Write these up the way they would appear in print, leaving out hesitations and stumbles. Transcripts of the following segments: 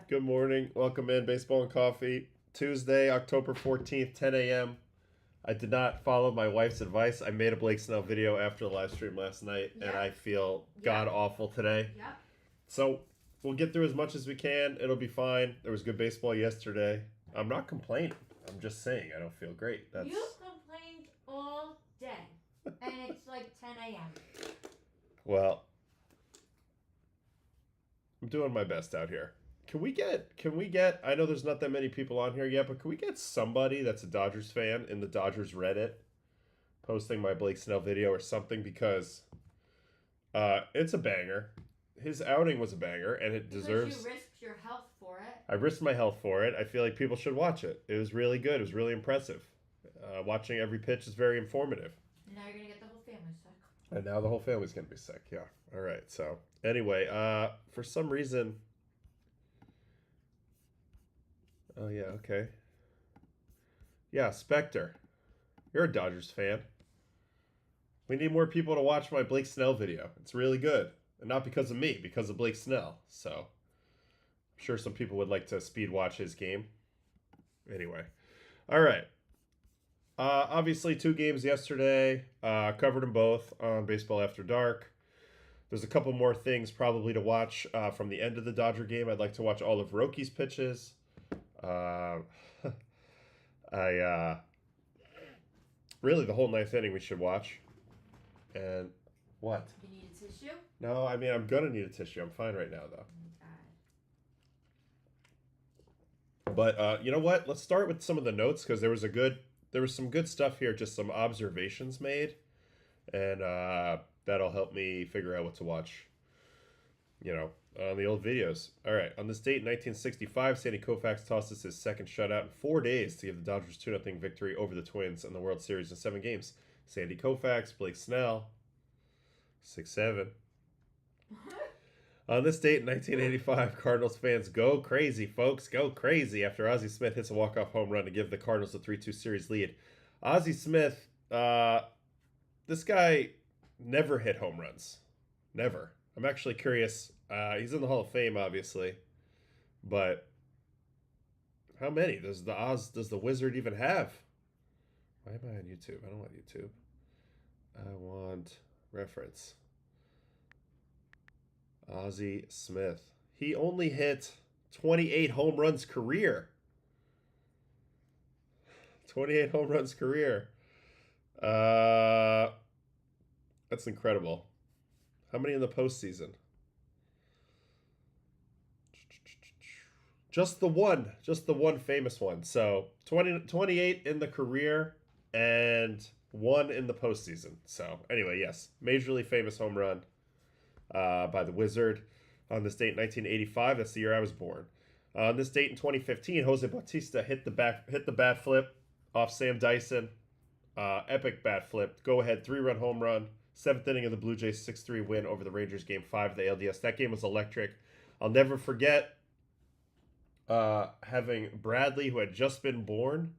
Good morning. Welcome in Baseball and Coffee. Tuesday, October 14th, 10 a.m. I did not follow my wife's advice. I made a Blake Snell video after the live stream last night, and I feel god awful today. Yep. So we'll get through as much as we can. It'll be fine. There was good baseball yesterday. I'm not complaining. I'm just saying I don't feel great. You complained all day, and it's like 10 a.m. Well, I'm doing my best out here. Can we get, I know there's not that many people on here yet, but can we get somebody that's a Dodgers fan in the Dodgers Reddit posting my Blake Snell video or something, because it's a banger. His outing was a banger, and it deserves... Because you risked your health for it. I risked my health for it. I feel like people should watch it. It was really good. It was really impressive. Watching every pitch is very informative. Now you're going to get the whole family sick. And now the whole family's going to be sick, yeah. All right, so anyway, for some reason... Oh, yeah, okay. Yeah, Spectre. You're a Dodgers fan. We need more people to watch my Blake Snell video. It's really good. And not because of me, because of Blake Snell. So, I'm sure some people would like to speed watch his game. Anyway. All right. Obviously, 2 games yesterday. Covered them both on Baseball After Dark. There's a couple more things probably to watch from the end of the Dodger game. I'd like to watch all of Roki's pitches. Really the whole 9th inning we should watch. And what? You need a tissue? No, I mean, I'm gonna need a tissue. I'm fine right now, though. But you know what? Let's start with some of the notes, because there was some good stuff here, just some observations made, and that'll help me figure out what to watch, on the old videos. All right, on this date in 1965, Sandy Koufax tosses his second shutout in 4 days to give the Dodgers 2-0 victory over the Twins in the World Series in 7 games. Sandy Koufax, Blake Snell, 6-7. On this date in 1985, Cardinals fans go crazy, folks. Go crazy after Ozzie Smith hits a walk-off home run to give the Cardinals a 3-2 series lead. Ozzie Smith, this guy never hit home runs. Never. I'm actually curious. He's in the Hall of Fame, obviously. But how many does the Wizard even have? Why am I on YouTube? I don't want YouTube. I want reference. Ozzie Smith. He only hit 28 home runs career. 28 home runs career. That's incredible. How many in the postseason? Just the one famous one. So 28 in the career and 1 in the postseason. So anyway, yes, majorly famous home run by the Wizard on this date in 1985. That's the year I was born. On this date in 2015, Jose Bautista hit the bat flip off Sam Dyson. Epic bat flip. Go ahead 3-run home run. 7th inning of the Blue Jays 6-3 win over the Rangers, Game 5 of the ALDS. That game was electric. I'll never forget having Bradley, who had just been born.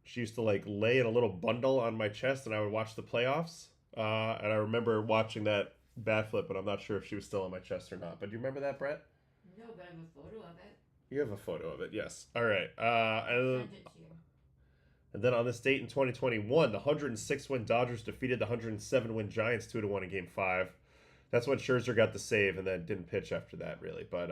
She used to lay in a little bundle on my chest, and I would watch the playoffs. And I remember watching that bat flip, but I'm not sure if she was still on my chest or not. But do you remember that, Brett? No, but I have a photo of it. You have a photo of it, yes. All right. Send it to you. And then on this date in 2021, the 106-win Dodgers defeated the 107-win Giants 2-1 in Game 5. That's when Scherzer got the save and then didn't pitch after that, really. But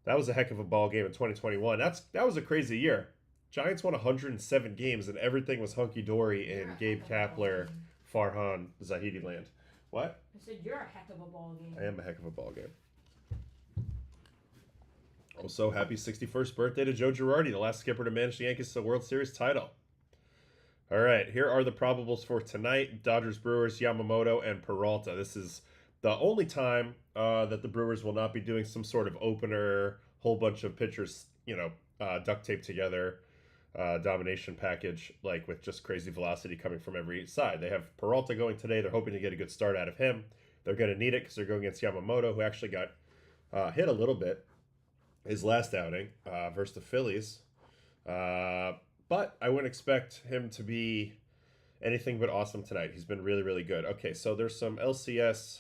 that was a heck of a ball game in 2021. That was a crazy year. Giants won 107 games, and everything was hunky-dory in Gabe Kapler, Farhan, Zahidi land. What? I said you're a heck of a ball game. I am a heck of a ball game. Also, happy 61st birthday to Joe Girardi, the last skipper to manage the Yankees to the World Series title. All right, here are the probables for tonight. Dodgers, Brewers, Yamamoto, and Peralta. This is the only time that the Brewers will not be doing some sort of opener, whole bunch of pitchers, duct taped together, domination package, with just crazy velocity coming from every side. They have Peralta going today. They're hoping to get a good start out of him. They're going to need it because they're going against Yamamoto, who actually got hit a little bit his last outing versus the Phillies. But I wouldn't expect him to be anything but awesome tonight. He's been really, really good. Okay, so there's some LCS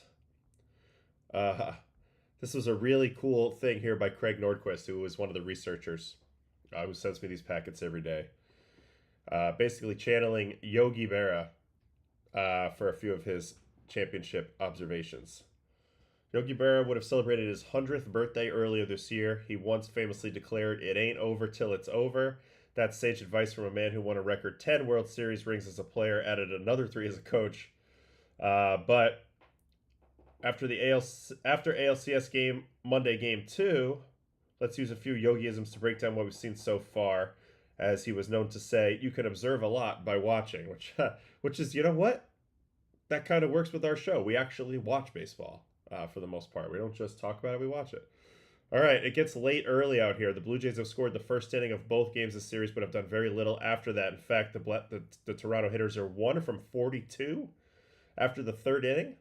This was a really cool thing here by Craig Nordquist, who was one of the researchers who sends me these packets every day. Basically channeling Yogi Berra for a few of his championship observations. Yogi Berra would have celebrated his 100th birthday earlier this year. He once famously declared, "It ain't over till it's over." That's sage advice from a man who won a record 10 World Series rings as a player, added another 3 as a coach. But after ALCS game, Monday game 2, let's use a few Yogiisms to break down what we've seen so far. As he was known to say, you can observe a lot by watching, which is, you know what? That kind of works with our show. We actually watch baseball for the most part. We don't just talk about it, we watch it. All right, it gets late early out here. The Blue Jays have scored the first inning of both games this series, but have done very little after that. In fact, the Toronto hitters are 1 from 42 after the third inning.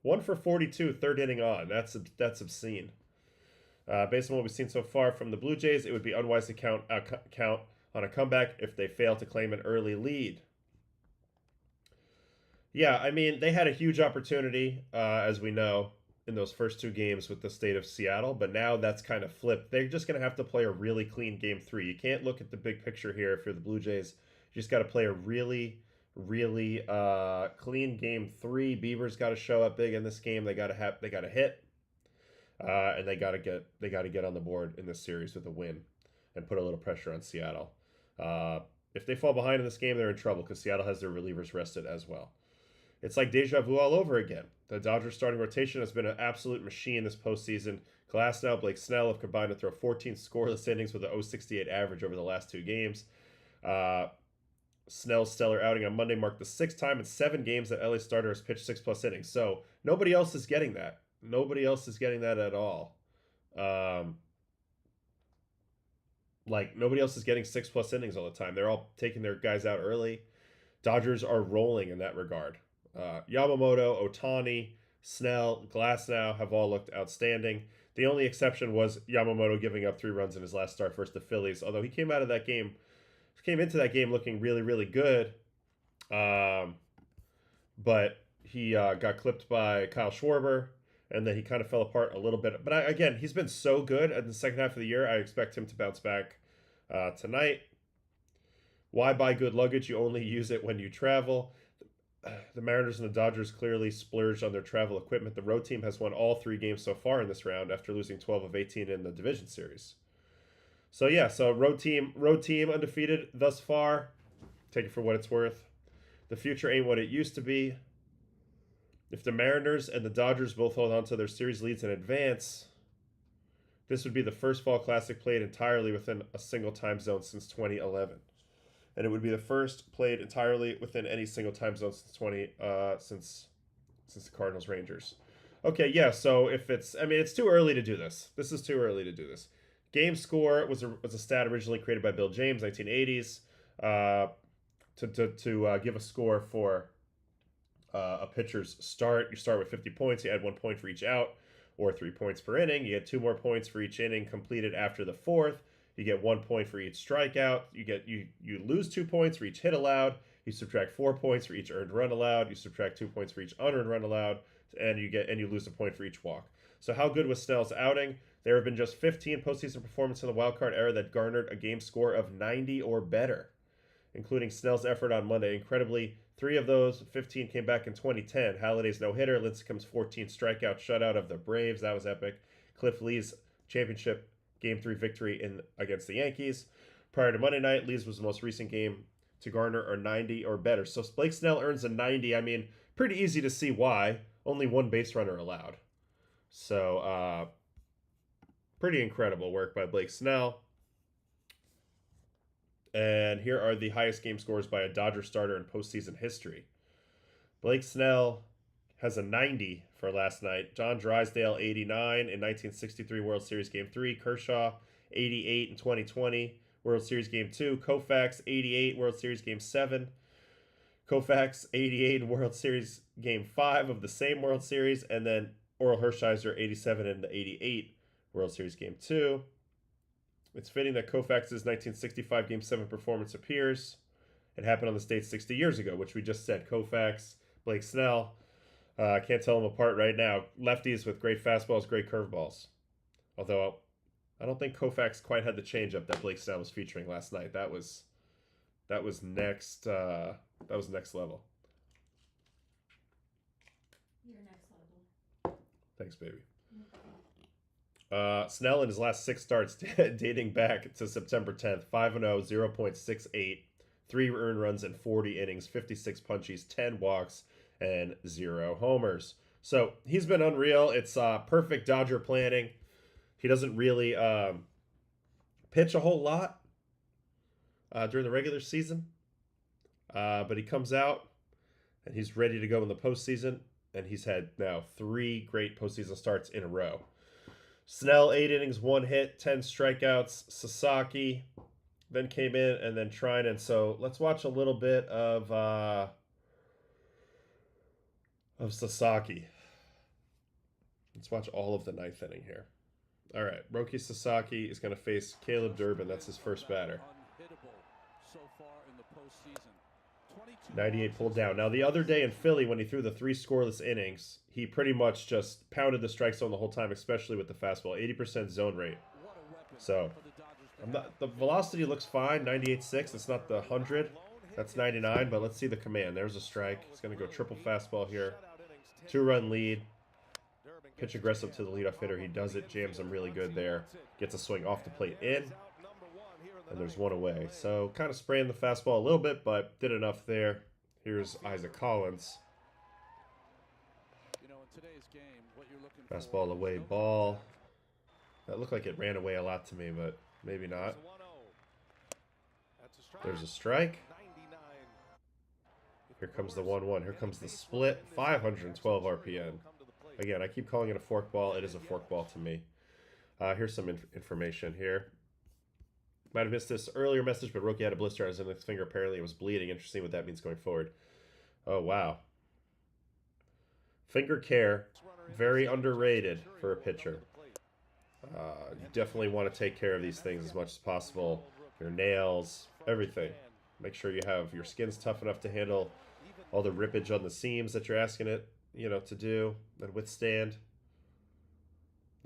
1 for 42, third inning on. That's obscene. Based on what we've seen so far from the Blue Jays, it would be unwise to count on a comeback if they fail to claim an early lead. Yeah, I mean, they had a huge opportunity, as we know, in those first 2 games with the state of Seattle, but now that's kind of flipped. They're just going to have to play a really clean game 3. You can't look at the big picture here if you're the Blue Jays. You just got to play a really clean game 3. Bieber's got to show up big in this game. They got to hit, and they got to get on the board in this series with a win and put a little pressure on Seattle. If they fall behind in this game, they're in trouble because Seattle has their relievers rested as well. It's like deja vu all over again. The Dodgers starting rotation has been an absolute machine this postseason. Glasnow, Blake Snell have combined to throw 14 scoreless innings with a .068 average over the last 2 games. Snell's stellar outing on Monday marked the 6th time in 7 games that LA starter has pitched 6+ innings. So nobody else is getting that. Nobody else is getting that at all. Nobody else is getting 6+ innings all the time. They're all taking their guys out early. Dodgers are rolling in that regard. Yamamoto, Ohtani, Snell, Glasnow have all looked outstanding. The only exception was Yamamoto giving up 3 runs in his last start versus the Phillies, although he came into that game looking really, really good. But he got clipped by Kyle Schwarber, and then he kind of fell apart a little bit. But again, he's been so good in the second half of the year. I expect him to bounce back tonight. Why buy good luggage? You only use it when you travel. The Mariners and the Dodgers clearly splurged on their travel equipment. The road team has won all 3 games so far in this round after losing 12 of 18 in the division series. So yeah, road team undefeated thus far. Take it for what it's worth. The future ain't what it used to be. If the Mariners and the Dodgers both hold on to their series leads in advance, this would be the first Fall Classic played entirely within a single time zone since 2011. And it would be the first played entirely within any single time zone since the Cardinals Rangers. Okay, yeah. So it's too early to do this. This is too early to do this. Game score was a stat originally created by Bill James, 1980s, to give a score for a pitcher's start. You start with 50 points. You add 1 point for each out, or 3 points per inning. You get 2 more points for each inning completed after the 4th. You get 1 point for each strikeout. You lose 2 points for each hit allowed. You subtract 4 points for each earned run allowed. You subtract 2 points for each unearned run allowed, and you lose a point for each walk. So how good was Snell's outing? There have been just 15 postseason performances in the wildcard era that garnered a game score of 90 or better, including Snell's effort on Monday. Incredibly, 3 of those 15 came back in 2010. Halliday's no-hitter, Lincecum's 14 strikeout shutout of the Braves. That was epic. Cliff Lee's championship Game 3 victory against the Yankees. Prior to Monday night, Lee's was the most recent game to garner a 90 or better. So Blake Snell earns a 90. I mean, pretty easy to see why. Only 1 base runner allowed. So, pretty incredible work by Blake Snell. And here are the highest game scores by a Dodger starter in postseason history. Blake Snell has a 90 for last night. John Drysdale, 89 in 1963 World Series Game 3. Kershaw, 88 in 2020 World Series Game 2. Koufax, 88 World Series Game 7. Koufax, 88 in World Series Game 5 of the same World Series. And then Orel Hershiser, 87 in the 88 World Series Game 2. It's fitting that Koufax's 1965 Game 7 performance appears. It happened on this date 60 years ago, which we just said. Koufax, Blake Snell. I can't tell them apart right now. Lefties with great fastballs, great curveballs. Although I don't think Koufax quite had the changeup that Blake Snell was featuring last night. That was next level. Your next level. Thanks, baby. Snell in his last 6 starts dating back to September 10th, 5-0, 0.68, 3 earned runs in 40 innings, 56 punchies, 10 walks, and 0 homers. So he's been unreal. It's perfect Dodger planning. He doesn't really pitch a whole lot during the regular season, but he comes out and he's ready to go in the postseason, and he's had now 3 great postseason starts in a row. Snell, 8 innings, 1 hit, 10 strikeouts. Sasaki then came in, and then Trinan. So let's watch a little bit of Sasaki. Let's watch all of the 9th inning here. All right, Roki Sasaki is going to face Caleb Durbin. That's his first batter. 98 pulled down. Now, the other day in Philly, when he threw the 3 scoreless innings, he pretty much just pounded the strike zone the whole time, especially with the fastball. 80% zone rate. So, the velocity looks fine, 98.6. It's not the 100. That's 99, but let's see the command. There's a strike. He's going to go triple fastball here. 2-run lead. Pitch aggressive to the leadoff hitter. He does it. Jams him really good there. Gets a swing off the plate in. And there's 1 away. So kind of spraying the fastball a little bit, but did enough there. Here's Isaac Collins. Fastball away ball. That looked like it ran away a lot to me, but maybe not. There's a strike. Here comes the 1-1. Here comes the split. 512 RPM. Again, I keep calling it a fork ball. It is a fork ball to me. Here's some information here. Might have missed this earlier message, but Roki had a blister on his index finger. Apparently, it was bleeding. Interesting what that means going forward. Oh, wow. Finger care, very underrated for a pitcher. You definitely want to take care of these things as much as possible. Your nails, everything. Make sure you have your skin's tough enough to handle all the rippage on the seams that you're asking it, to do and withstand.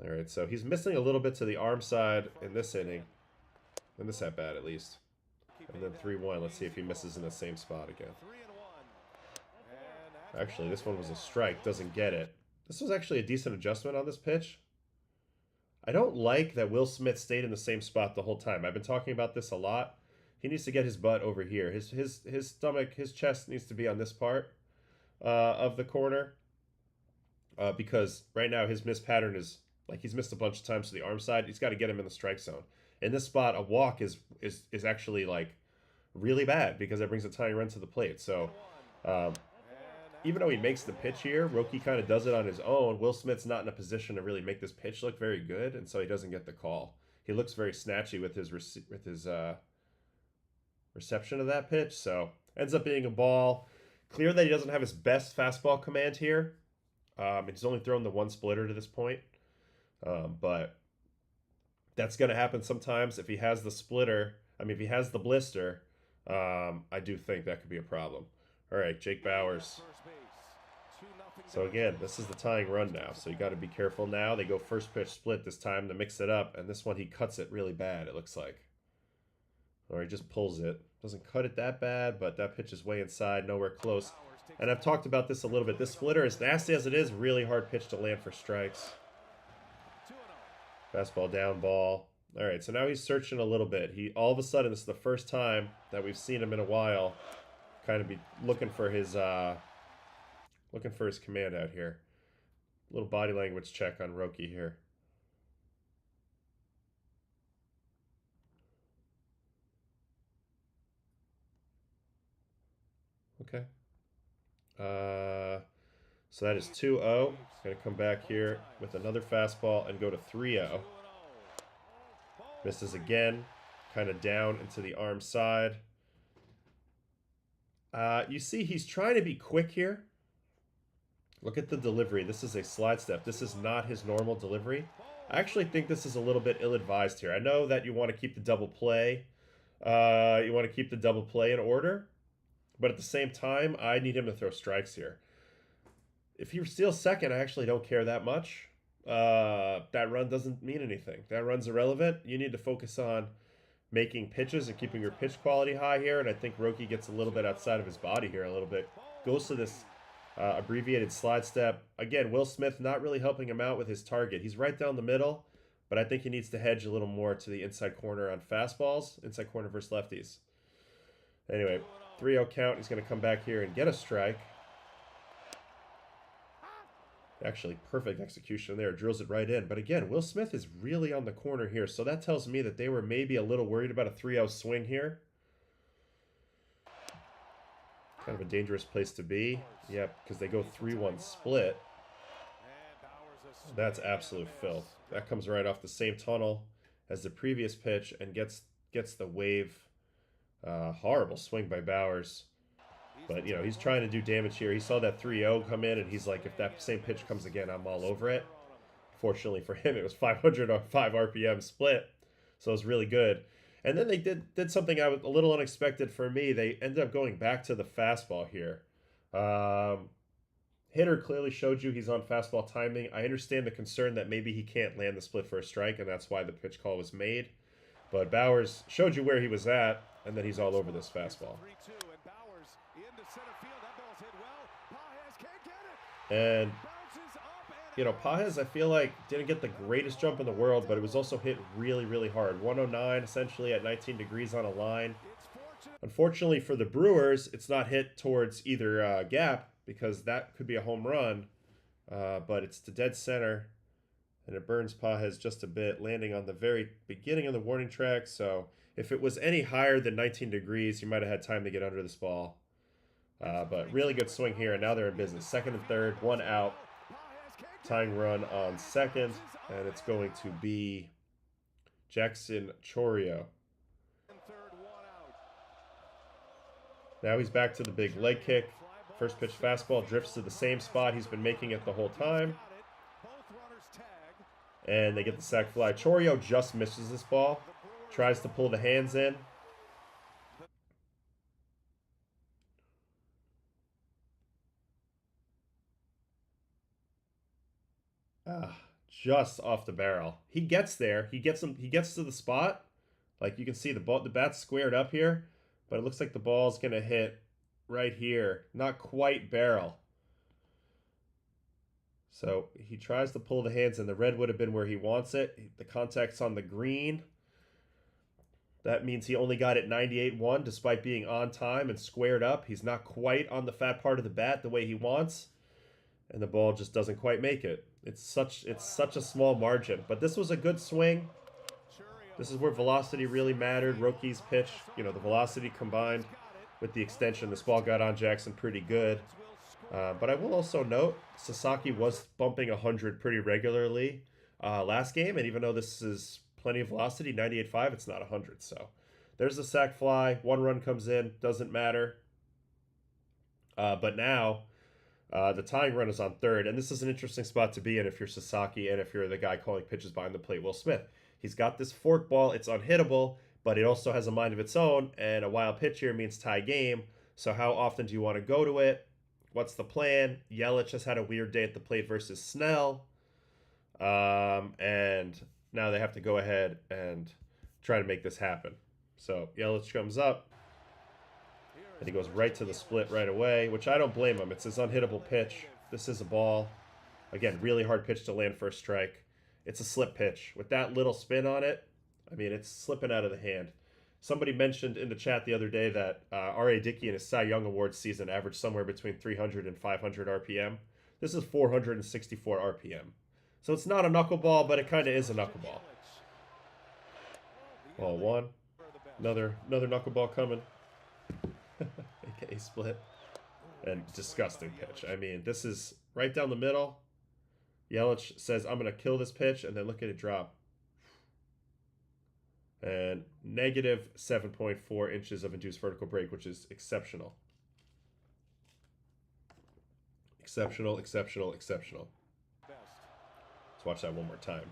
All right, so he's missing a little bit to the arm side in this inning. In this at bat, at least. And then 3-1. Let's see if he misses in the same spot again. Actually, this one was a strike. Doesn't get it. This was actually a decent adjustment on this pitch. I don't like that Will Smith stayed in the same spot the whole time. I've been talking about this a lot. He needs to get his butt over here. His stomach, his chest needs to be on this part of the corner. Because right now his miss pattern is, like, he's missed a bunch of times to the arm side. He's got to get him in the strike zone. In this spot, a walk is actually, like, really bad because it brings a tiny run to the plate. So, even though he makes the pitch here, Roki kind of does it on his own. Will Smith's not in a position to really make this pitch look very good, and so he doesn't get the call. He looks very snatchy with his reception of that pitch, so ends up being a ball. Clear that he doesn't have his best fastball command here. He's only thrown the 1 splitter to this point, but that's going to happen sometimes if he has the splitter. If he has the blister, I do think that could be a problem. All right, Jake Bowers. So again, this is the tying run now, so you got to be careful now. They go first pitch split this time to mix it up, and this one he cuts it really bad, it looks like. Or he just pulls it. Doesn't cut it that bad, but that pitch is way inside, nowhere close. And I've talked about this a little bit. This splitter, as nasty as it is, really hard pitch to land for strikes. Fastball down ball. All right, so now he's searching a little bit. All of a sudden, this is the first time that we've seen him in a while kind of be looking for his command out here. A little body language check on Roki here. Okay. So that is 2-0. Going to come back here with another fastball and go to 3-0. Misses again. Kind of down into the arm side. You see he's trying to be quick here. Look at the delivery. This is a slide step. This is not his normal delivery. I actually think this is a little bit ill-advised here. I know that you want to keep the double play. You want to keep the double play in order. But at the same time, I need him to throw strikes here. If he steals second, I actually don't care that much. That run doesn't mean anything. That run's irrelevant. You need to focus on making pitches and keeping your pitch quality high here, and I think Roki gets a little bit outside of his body here a little bit. Goes to this abbreviated slide step. Again, Will Smith not really helping him out with his target. He's right down the middle, but I think he needs to hedge a little more to the inside corner on fastballs, inside corner versus lefties. Anyway, 3-0 count. He's going to come back here and get a strike. Actually, perfect execution there. Drills it right in. But again, Will Smith is really on the corner here. So that tells me that they were maybe a little worried about a 3-0 swing here. Kind of a dangerous place to be. Yep, because they go 3-1 split. That's absolute filth. That comes right off the same tunnel as the previous pitch and gets the wave. Horrible swing by Bowers. But, you know, he's trying to do damage here. He saw that 3-0 come in, and he's like, if that same pitch comes again, I'm all over it. Fortunately for him, it was 505 RPM split, so it was really good. And then they did something a little unexpected for me. They ended up going back to the fastball here. Hitter clearly showed you he's on fastball timing. I understand the concern that maybe he can't land the split for a strike, and that's why the pitch call was made. But Bowers showed you where he was at, and then he's all over this fastball. And, you know, Pages, I feel like, didn't get the greatest jump in the world, but it was also hit really, really hard. 109, essentially, at 19 degrees on a line. Unfortunately for the Brewers, it's not hit towards either gap, because that could be a home run. But it's to dead center, and it burns Pages just a bit, landing on the very beginning of the warning track. So if it was any higher than 19 degrees, you might have had time to get under this ball. But really good swing here, and now they're in business. Second and third, one out. Tying run on second, and it's going to be Jackson Chorio. Now he's back to the big leg kick. First pitch fastball drifts to the same spot he's been making it the whole time. And they get the sac fly. Chorio just misses this ball. Tries to pull the hands in. Just off the barrel. He gets there. He gets to the spot. Like you can see the bat's squared up here, but it looks like the ball's gonna hit right here. Not quite barrel. So he tries to pull the hands in. The red would have been where he wants it. The contact's on the green. That means he only got it 98-1 despite being on time and squared up. He's not quite on the fat part of the bat the way he wants. And the ball just doesn't quite make it. It's such a small margin. But this was a good swing. This is where velocity really mattered. Roki's pitch, you know, the velocity combined with the extension. This ball got on Jackson pretty good. But I will also note, Sasaki was bumping 100 pretty regularly last game. And even though this is plenty of velocity, 98.5, it's not 100. So there's the sac fly. One run comes in. Doesn't matter. But now... the tying run is on third, and this is an interesting spot to be in if you're Sasaki and if you're the guy calling pitches behind the plate, Will Smith. He's got this fork ball. It's unhittable, but it also has a mind of its own, and a wild pitch here means tie game. So how often do you want to go to it? What's the plan? Yelich has had a weird day at the plate versus Snell, and now they have to go ahead and try to make this happen. So Yelich comes up. And he goes right to the split right away, which I don't blame him. It's his unhittable pitch. This is a ball. Again, really hard pitch to land for a strike. It's a slip pitch. With that little spin on it, I mean, it's slipping out of the hand. Somebody mentioned in the chat the other day that R.A. Dickey in his Cy Young Awards season averaged somewhere between 300 and 500 RPM. This is 464 RPM. So it's not a knuckleball, but it kind of is a knuckleball. Ball one. Another knuckleball coming. AKA split. And disgusting pitch. I mean, this is right down the middle. Yelich says, I'm going to kill this pitch, and then look at it drop. And negative 7.4 inches of induced vertical break, which is exceptional. Exceptional, exceptional, exceptional. Let's watch that one more time.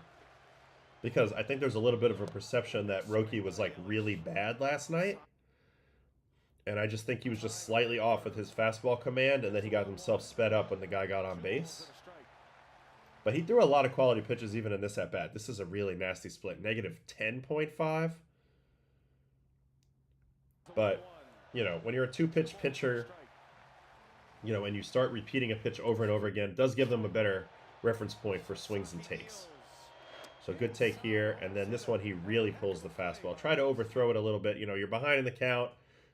Because I think there's a little bit of a perception that Roki was like really bad last night. And I just think he was just slightly off with his fastball command, and then he got himself sped up when the guy got on base. But he threw a lot of quality pitches even in this at-bat. This is a really nasty split. Negative 10.5. But, you know, when you're a two-pitch pitcher, you know, and you start repeating a pitch over and over again, it does give them a better reference point for swings and takes. So good take here. And then this one, he really pulls the fastball. Try to overthrow it a little bit. You know, you're behind in the count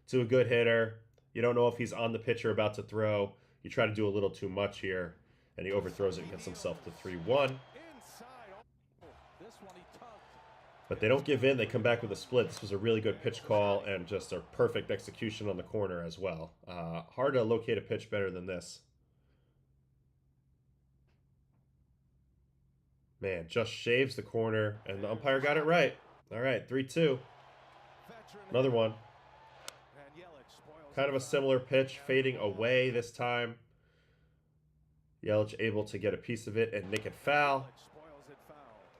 to a good hitter. You don't know if he's on the pitch or about to throw. You try to do a little too much here. And he overthrows it and gets himself to 3-1. But they don't give in. They come back with a split. This was a really good pitch call and just a perfect execution on the corner as well. Hard to locate a pitch better than this. Man, just shaves the corner, and the umpire got it right. All right, 3-2. Another one. Kind of a similar pitch, fading away this time. Yelich able to get a piece of it and nick it foul.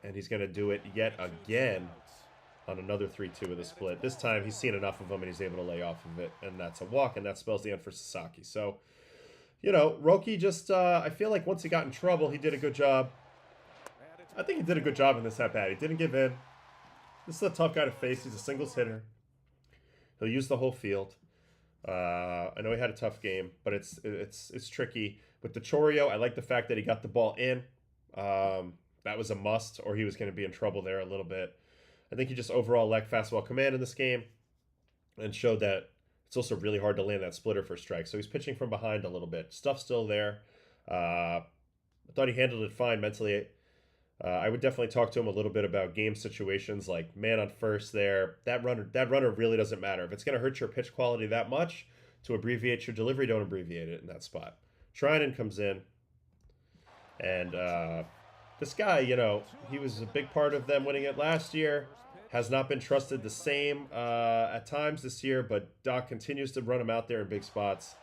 And he's going to do it yet again on another 3-2 with a split. This time he's seen enough of them and he's able to lay off of it. And that's a walk, and that spells the end for Sasaki. So, you know, Roki just, I feel like once he got in trouble, he did a good job. I think he did a good job in this at-bat. He didn't give in. This is a tough guy to face. He's a singles hitter. He'll use the whole field. I know he had a tough game, but it's tricky. With the Choreo, I like the fact that he got the ball in. That was a must, or he was going to be in trouble there a little bit. I think he just overall lacked fastball command in this game and showed that it's also really hard to land that splitter for strike. So he's pitching from behind a little bit. Stuff's still there. I thought he handled it fine mentally. I would definitely talk to him a little bit about game situations like man on first there. That runner really doesn't matter. If it's going to hurt your pitch quality that much to abbreviate your delivery, don't abbreviate it in that spot. Trinan comes in, and this guy, you know, he was a big part of them winning it last year. Has not been trusted the same at times this year, but Doc continues to run him out there in big spots.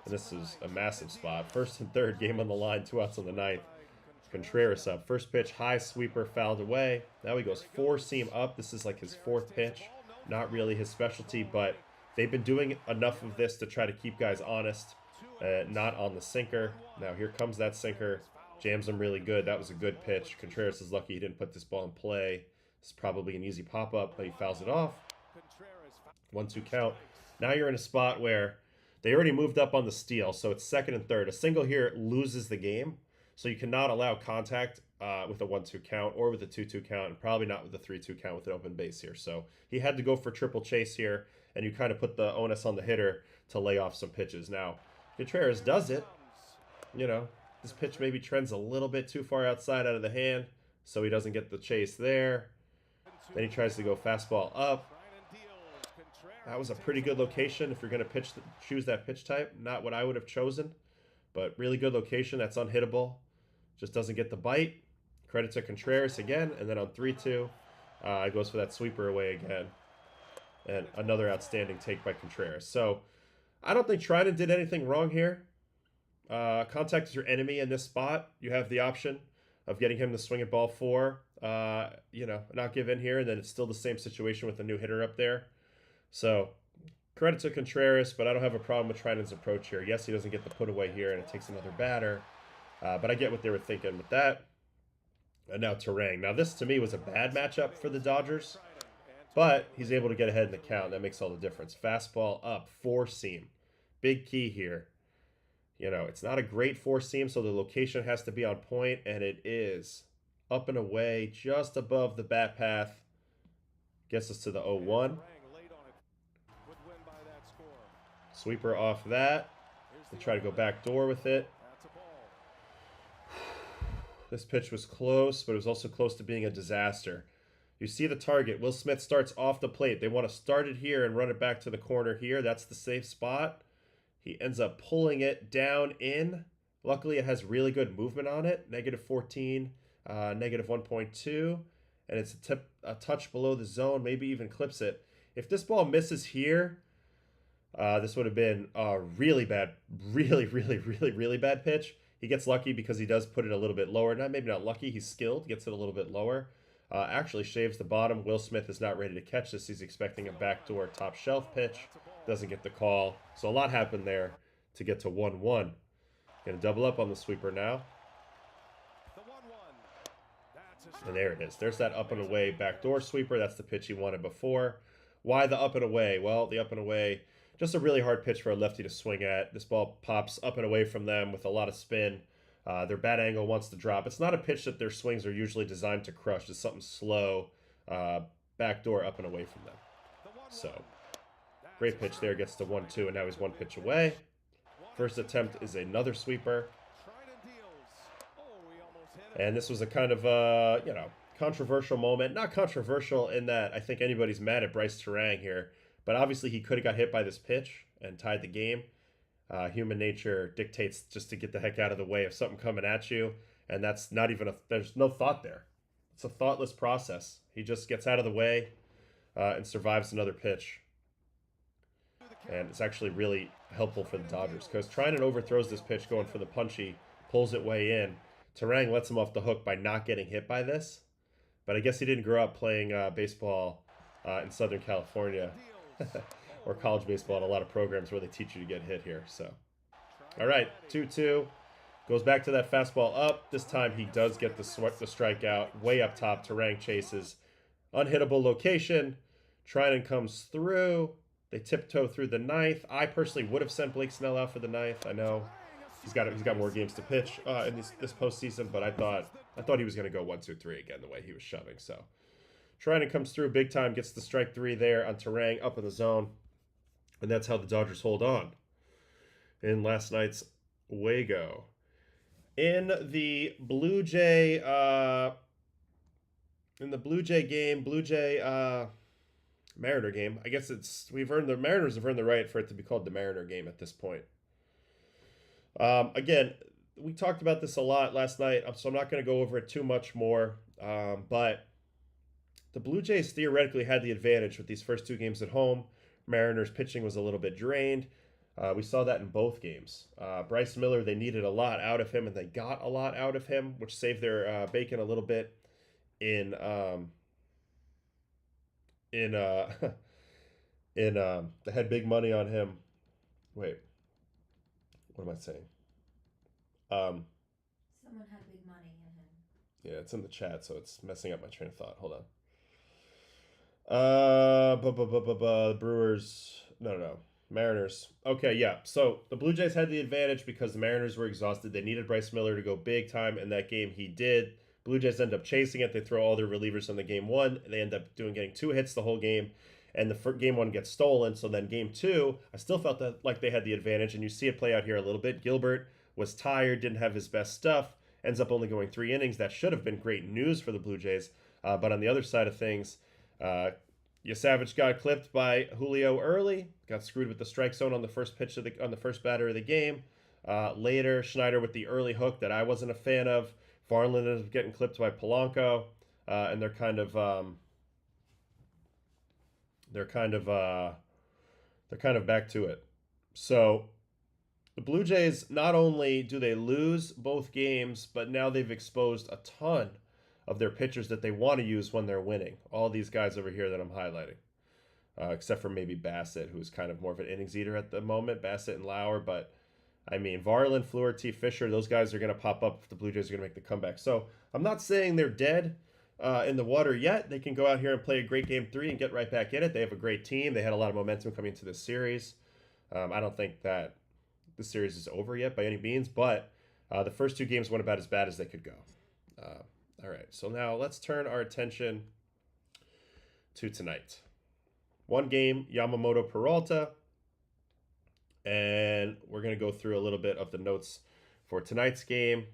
And this is a massive spot. First and third, game on the line, 2 outs on the ninth. Contreras up. First pitch, high sweeper, fouled away. Now he goes 4-seam up. This is like his 4th pitch. Not really his specialty, but they've been doing enough of this to try to keep guys honest. Not on the sinker. Now here comes that sinker. Jams him really good. That was a good pitch. Contreras is lucky he didn't put this ball in play. It's probably an easy pop-up, but he fouls it off. 1-2 count. Now you're in a spot where they already moved up on the steal, so it's second and third. A single here loses the game. So you cannot allow contact with a 1-2 count or with a 2-2 count, and probably not with a 3-2 count with an open base here. So he had to go for triple chase here, and you kind of put the onus on the hitter to lay off some pitches. Now, Contreras does it. You know, this pitch maybe trends a little bit too far outside out of the hand, so he doesn't get the chase there. Then he tries to go fastball up. That was a pretty good location if you're going to choose that pitch type. Not what I would have chosen, but really good location. That's unhittable. Just doesn't get the bite. Credit to Contreras again. And then on 3-2, it goes for that sweeper away again. And another outstanding take by Contreras. So I don't think Trinan did anything wrong here. Contact is your enemy in this spot. You have the option of getting him to swing at ball 4. You know, not give in here. And then it's still the same situation with the new hitter up there. So credit to Contreras, but I don't have a problem with Trinan's approach here. Yes, he doesn't get the put away here, and it takes another batter. But I get what they were thinking with that. And now Terang. Now this, to me, was a bad matchup for the Dodgers. But he's able to get ahead in the count. That makes all the difference. Fastball up, 4-seam. Big key here. You know, it's not a great 4-seam, so the location has to be on point, and it is. Up and away, just above the bat path. Gets us to the 0-1. Sweeper off that. They try to go back door with it. This pitch was close, but it was also close to being a disaster. You see the target. Will Smith starts off the plate. They want to start it here and run it back to the corner here. That's the safe spot. He ends up pulling it down in. Luckily, it has really good movement on it. -14, -1.2. And it's a touch below the zone. Maybe even clips it. If this ball misses here, this would have been a really bad, really bad pitch. He gets lucky because he does put it a little bit lower. Maybe not lucky. He's skilled. Gets it a little bit lower. Actually shaves the bottom. Will Smith is not ready to catch this. He's expecting a backdoor top shelf pitch. Doesn't get the call. So a lot happened there to get to 1-1. Gonna double up on the sweeper now. And there it is. There's that up and away backdoor sweeper. That's the pitch he wanted before. Why the up and away? Well, the up and away, just a really hard pitch for a lefty to swing at. This ball pops up and away from them with a lot of spin. Their bat angle wants to drop. It's not a pitch that their swings are usually designed to crush. It's something slow, backdoor up and away from them. So, great pitch there. Gets to 1-2, and now he's one pitch away. First attempt is another sweeper. And this was a kind of, controversial moment. Not controversial in that I think anybody's mad at Bryce Terang here. But obviously he could have got hit by this pitch and tied the game. Human nature dictates just to get the heck out of the way of something coming at you. And that's not even there's no thought there. It's a thoughtless process. He just gets out of the way and survives another pitch. And it's actually really helpful for the Dodgers because Treinen overthrows this pitch going for the punchy, pulls it way in. Terang lets him off the hook by not getting hit by this. But I guess he didn't grow up playing baseball in Southern California or college baseball in a lot of programs where they teach you to get hit here. So, all right, 2-2. Goes back to that fastball up. This time he does get the strikeout way up top. Terang chases. Unhittable location. Treinen comes through. They tiptoe through the ninth. I personally would have sent Blake Snell out for the ninth. I know he's got more games to pitch in this postseason, but I thought he was going to go 1-2-3 again the way he was shoving. So Treinen comes through big time, gets the strike 3 there on Terang up in the zone, and that's how the Dodgers hold on in last night's Wago. In the Blue Jay Mariner game, I guess the Mariners have earned the right for it to be called the Mariner game at this point. Again, we talked about this a lot last night, so I'm not going to go over it too much more. But the Blue Jays theoretically had the advantage with these first 2 games at home. Mariners pitching was a little bit drained. We saw that in both games. Bryce Miller, they needed a lot out of him, and they got a lot out of him, which saved their bacon a little bit in they had big money on him. Wait, what am I saying? Someone had big money in him. Yeah, it's in the chat, so it's messing up my train of thought. Hold on. Brewers. No. Mariners. Okay, yeah. So the Blue Jays had the advantage because the Mariners were exhausted. They needed Bryce Miller to go big time in that game. He did. Blue Jays end up chasing it. They throw all their relievers on the game 1. They end up getting 2 hits the whole game. And the game 1 gets stolen. So then game 2, I still felt like they had the advantage. And you see it play out here a little bit. Gilbert was tired, didn't have his best stuff, ends up only going 3 innings. That should have been great news for the Blue Jays. But on the other side of things, Savage got clipped by Julio early, got screwed with the strike zone on the first pitch on the first batter of the game. Later, Schneider with the early hook that I wasn't a fan of. Varland ended up getting clipped by Polanco, and they're kind of back to it. So the Blue Jays, not only do they lose both games, but now they've exposed a ton of their pitchers that they want to use when they're winning. All these guys over here that I'm highlighting, except for maybe Bassett, who's kind of more of an innings eater at the moment, Bassett and Lauer. But, I mean, Varland, Flaherty, Fisher, those guys are going to pop up if the Blue Jays are going to make the comeback. So I'm not saying they're dead in the water yet. They can go out here and play a great Game 3 and get right back in it. They have a great team. They had a lot of momentum coming into this series. I don't think that the series is over yet by any means, but the first 2 games went about as bad as they could go. All right, so now let's turn our attention to tonight. 1 game, Yamamoto Peralta, and we're going to go through a little bit of the notes for tonight's game.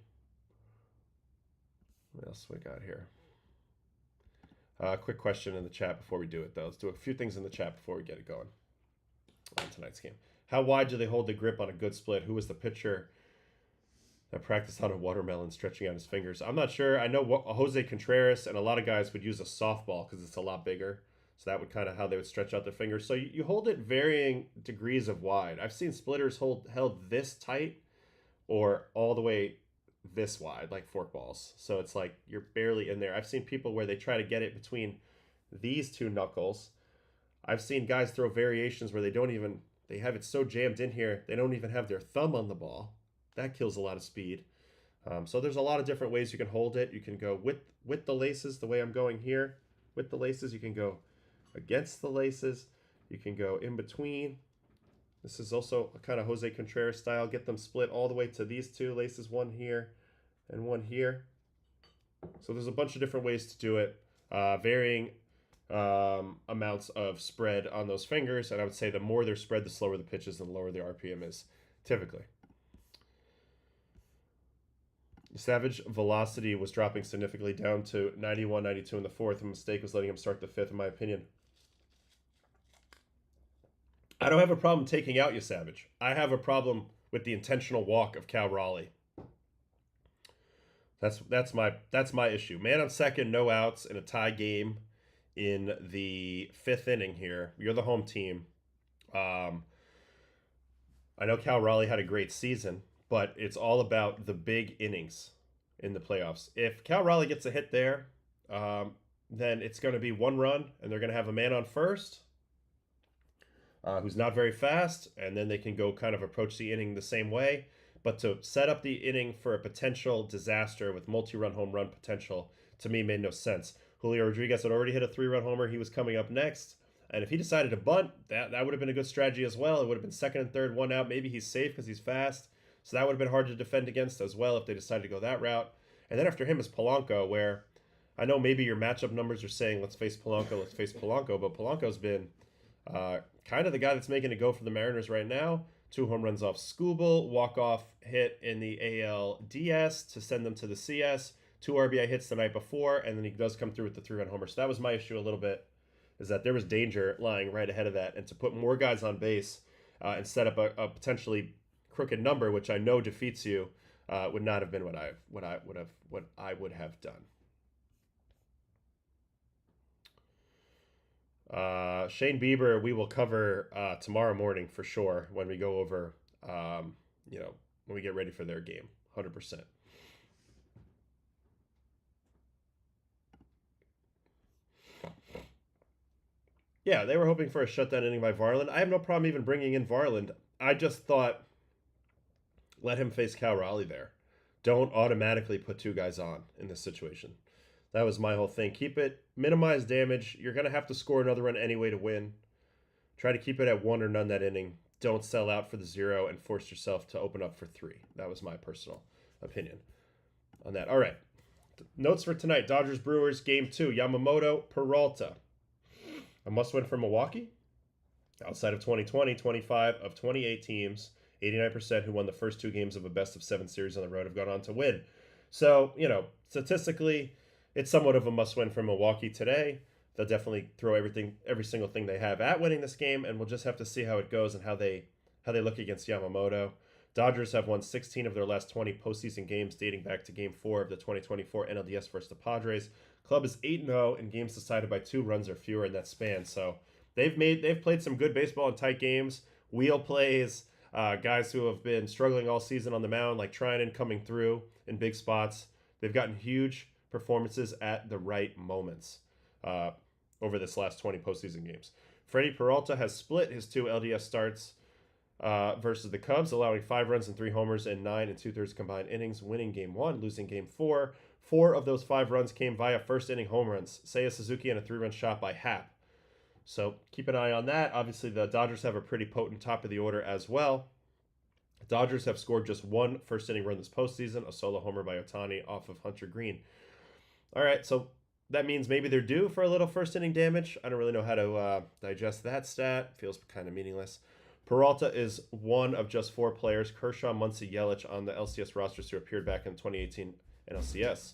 What else we got here? Quick question in the chat before we do it, though. Let's do a few things in the chat before we get it going on tonight's game. How wide do they hold the grip on a good split? Who was the pitcher that practiced on a watermelon stretching out his fingers? I'm not sure. I know Jose Contreras and a lot of guys would use a softball because it's a lot bigger. So that would kind of how they would stretch out their fingers. So you hold it varying degrees of wide. I've seen splitters held this tight or all the way this wide, like forkballs. So it's like you're barely in there. I've seen people where they try to get it between these 2 knuckles. I've seen guys throw variations where they have it so jammed in here, they don't even have their thumb on the ball. That kills a lot of speed. So there's a lot of different ways you can hold it. You can go with the laces, the way I'm going here. With the laces, you can go against the laces. You can go in between. This is also a kind of Jose Contreras style. Get them split all the way to these two laces, one here and one here. So there's a bunch of different ways to do it, varying amounts of spread on those fingers. And I would say the more they're spread, the slower the pitch is and the lower the RPM is, typically. Savage velocity was dropping significantly down to 91, 92 in the fourth. A mistake was letting him start the fifth, in my opinion. I don't have a problem taking out you, Savage. I have a problem with the intentional walk of Cal Raleigh. That's my issue. Man on second, no outs in a tie game in the fifth inning here. You're the home team. I know Cal Raleigh had a great season, but it's all about the big innings in the playoffs. If Cal Raleigh gets a hit there, then it's going to be one run, and they're going to have a man on first who's not very fast, and then they can go kind of approach the inning the same way. But to set up the inning for a potential disaster with multi-run home run potential, to me, made no sense. Julio Rodriguez had already hit a 3-run homer. He was coming up next. And if he decided to bunt, that would have been a good strategy as well. It would have been second and third, one out. Maybe he's safe because he's fast. So that would have been hard to defend against as well if they decided to go that route. And then after him is Polanco, where I know maybe your matchup numbers are saying, let's face Polanco, but Polanco's been kind of the guy that's making it go for the Mariners right now. 2 home runs off Scooble, walk-off hit in the ALDS to send them to the CS, 2 RBI hits the night before, and then he does come through with the 3-run homer. So that was my issue a little bit, is that there was danger lying right ahead of that. And to put more guys on base and set up a potentially crooked number, which I know defeats you, would not have been what I would have done. Shane Bieber, we will cover tomorrow morning for sure when we go over, when we get ready for their game, 100%. Yeah, they were hoping for a shutdown inning by Varland. I have no problem even bringing in Varland. I just thought, let him face Cal Raleigh there. Don't automatically put 2 guys on in this situation. That was my whole thing. Keep it, minimize damage. You're going to have to score another run anyway to win. Try to keep it at 1 or none that inning. Don't sell out for the 0 and force yourself to open up for 3. That was my personal opinion on that. All right. Notes for tonight. Dodgers Brewers game 2. Yamamoto, Peralta. A must-win for Milwaukee. Outside of 2020, 25 of 28 teams, 89% who won the first 2 games of a best-of-7 series on the road have gone on to win. So, statistically, it's somewhat of a must-win for Milwaukee today. They'll definitely throw every single thing they have at winning this game, and we'll just have to see how it goes and how they look against Yamamoto. Dodgers have won 16 of their last 20 postseason games dating back to Game 4 of the 2024 NLDS versus the Padres. Club is 8-0 in games decided by 2 runs or fewer in that span. So they've played some good baseball in tight games, wheel plays, guys who have been struggling all season on the mound, like Trinan coming through in big spots. They've gotten huge performances at the right moments over this last 20 postseason games. Freddie Peralta has split his 2 LDS starts versus the Cubs, allowing 5 runs and 3 homers in 9 2/3 combined innings, winning Game 1, losing Game 4. 4 of those 5 runs came via first-inning home runs. Seiya Suzuki and a 3-run shot by Happ. So keep an eye on that. Obviously, the Dodgers have a pretty potent top of the order as well. The Dodgers have scored just 1 first-inning run this postseason, a solo homer by Ohtani off of Hunter Green. All right, so that means maybe they're due for a little first-inning damage. I don't really know how to digest that stat. Feels kind of meaningless. Peralta is one of just 4 players, Kershaw, Muncy, Yelich, on the LCS rosters who appeared back in 2018 NLCS.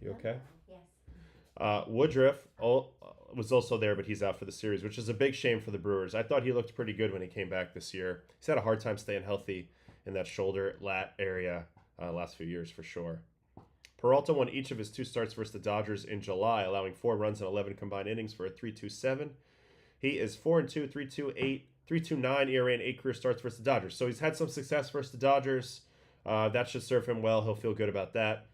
You okay? Yes. Woodruff was also there, but he's out for the series, which is a big shame for the Brewers. I thought he looked pretty good when he came back this year. He's had a hard time staying healthy in that shoulder lat area last few years for sure. Peralta won each of his 2 starts versus the Dodgers in July, allowing 4 runs in 11 combined innings for a 3.27. He is 4-2, 3.28, 3.29 ERA and 8 career starts versus the Dodgers. So he's had some success versus the Dodgers. That should serve him well. He'll feel good about that.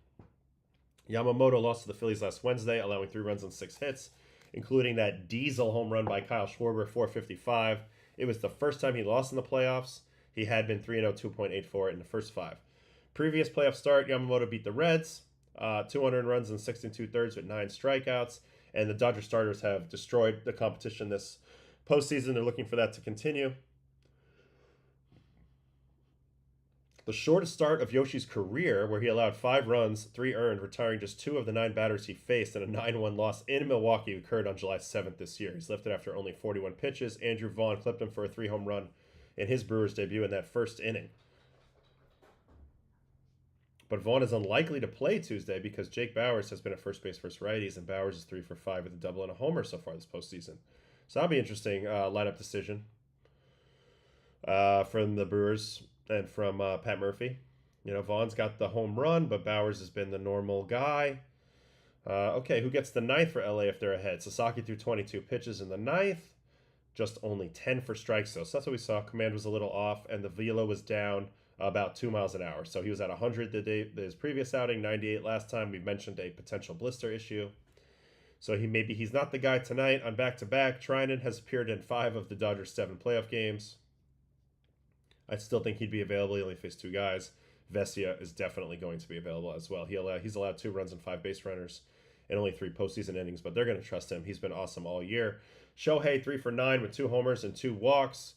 Yamamoto lost to the Phillies last Wednesday, allowing 3 runs on 6 hits. including that diesel home run by Kyle Schwarber, 455. It was the first time he lost in the playoffs. He had been 3-0, 2.84 in the first 5. Previous playoff start, Yamamoto beat the Reds, 200 runs in 6 2/3 with 9 strikeouts. And the Dodgers starters have destroyed the competition this postseason. They're looking for that to continue. The shortest start of Yoshi's career, where he allowed 5 runs, 3 earned, retiring just 2 of the 9 batters he faced in a 9-1 loss in Milwaukee, occurred on July 7th this year. He's lifted after only 41 pitches. Andrew Vaughn clipped him for a 3-home run in his Brewers debut in that first inning. But Vaughn is unlikely to play Tuesday because Jake Bauers has been at first base versus righties, and Bauers is 3 for 5 with a double and a homer so far this postseason. So that'll be interesting lineup decision from the Brewers and from Pat Murphy. You know, Vaughn's got the home run, but Bauers has been the normal guy. Okay, who gets the 9th for LA if they're ahead? Sasaki threw 22 pitches in the 9th. Just only 10 for strikes, though. So that's what we saw. Command was a little off, and the velo was down about 2 miles an hour. So he was at 100 his previous outing, 98 last time. We mentioned a potential blister issue. So he's not the guy tonight on back-to-back. Trinan has appeared in 5 of the Dodgers' 7 playoff games. I still think he'd be available. He only faced 2 guys. Vesia is definitely going to be available as well. He's allowed 2 runs and 5 base runners and only 3 postseason innings, but they're going to trust him. He's been awesome all year. Shohei, 3 for 9 with 2 homers and 2 walks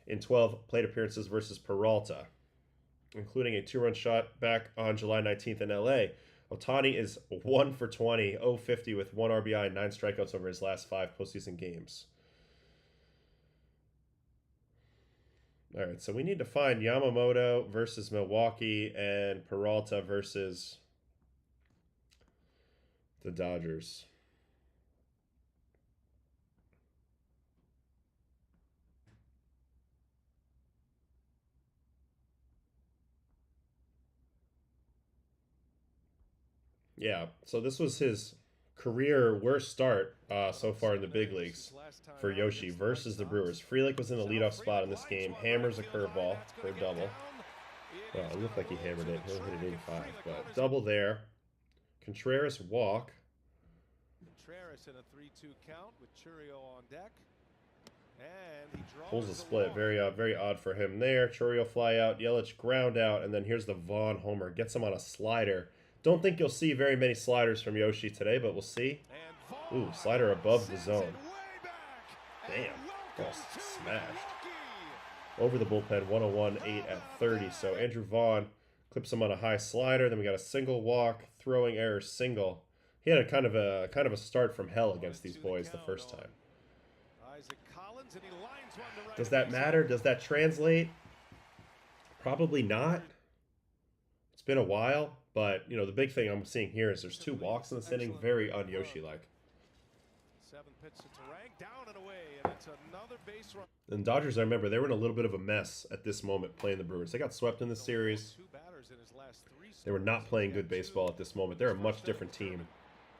in 12 plate appearances versus Peralta, including a 2-run shot back on July 19th in LA. Ohtani is 1 for 20, 0-50 with 1 RBI and 9 strikeouts over his last 5 postseason games. All right, so we need to find Yamamoto versus Milwaukee and Peralta versus the Dodgers. Yeah, so this was his career worst start so far in the big leagues for Yoshi versus the Brewers. Frelick was in the leadoff spot in this game. Hammers a curveball for a double. Well, it looked like he hammered it. He'll hit it 85, but double there. Contreras walk. Contreras in a 3-2 count with Chourio on deck. And he pulls a split. Very odd for him there. Chourio fly out. Yelich ground out. And then here's the Vaughn homer. Gets him on a slider. Don't think you'll see very many sliders from Yoshi today, but we'll see. Ooh, slider above the zone. Damn. Almost smashed. Over the bullpen, 101-8 at 30. So Andrew Vaughn clips him on a high slider. Then we got a single walk, throwing error single. He had a kind of a start from hell against these boys the first time. Does that matter? Does that translate? Probably not. It's been a while. But, you know, the big thing I'm seeing here is there's 2 walks in this inning, very un-Yoshi-like. 7 pitches to rank, down and away, and it's another base run. And Dodgers, I remember, they were in a little bit of a mess at this moment playing the Brewers. They got swept in this series. They were not playing good baseball at this moment. They're a much different team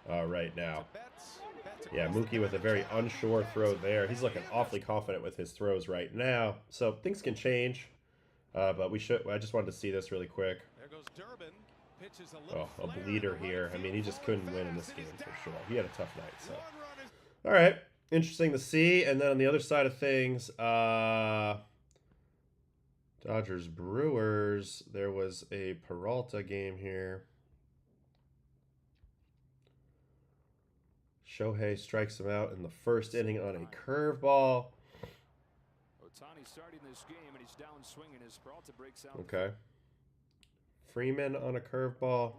right now. Yeah, Mookie with a very unsure throw there. He's looking awfully confident with his throws right now. So things can change, but I just wanted to see this really quick. There goes Durbin. Oh, a bleeder here. I mean, he just couldn't win in this game for sure. He had a tough night. So, all right, interesting to see. And then on the other side of things, Dodgers Brewers. There was a Peralta game here. Shohei strikes him out in the first inning on a curveball. Ohtani starting this game and he's down swinging as Peralta breaks out. Okay. Freeman on a curveball.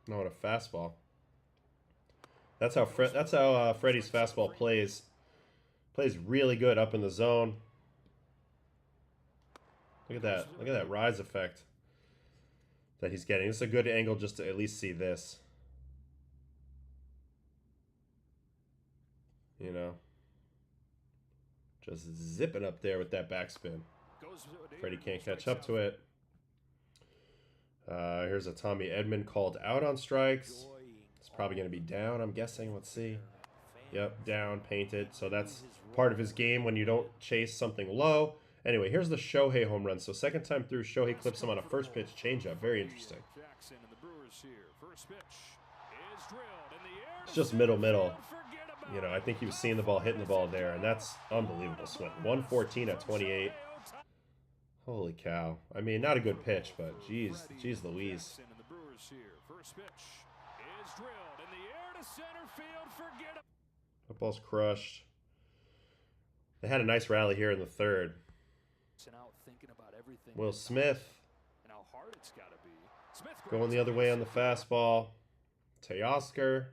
No, on a fastball. That's how Freddie's fastball plays. Plays really good up in the zone. Look at that. Look at that rise effect that he's getting. It's a good angle just to at least see this. You know. Just zipping up there with that backspin. Freddie can't catch up to it. Here's a Tommy Edman called out on strikes. It's probably going to be down, I'm guessing. Let's see. Yep, down, painted. So that's part of his game when you don't chase something low. Anyway, here's the Shohei home run. So second time through, Shohei clips him on a first pitch changeup. Very interesting. It's just middle. You know, I think he was seeing the ball, hitting the ball there, and that's unbelievable swing. 114 at 28. Holy cow. I mean, not a good pitch, but geez Louise. First pitch is drilled in the air to center field. Forget it. That ball's crushed. They had a nice rally here in the third. Will Smith going the other way on the fastball. Teoscar.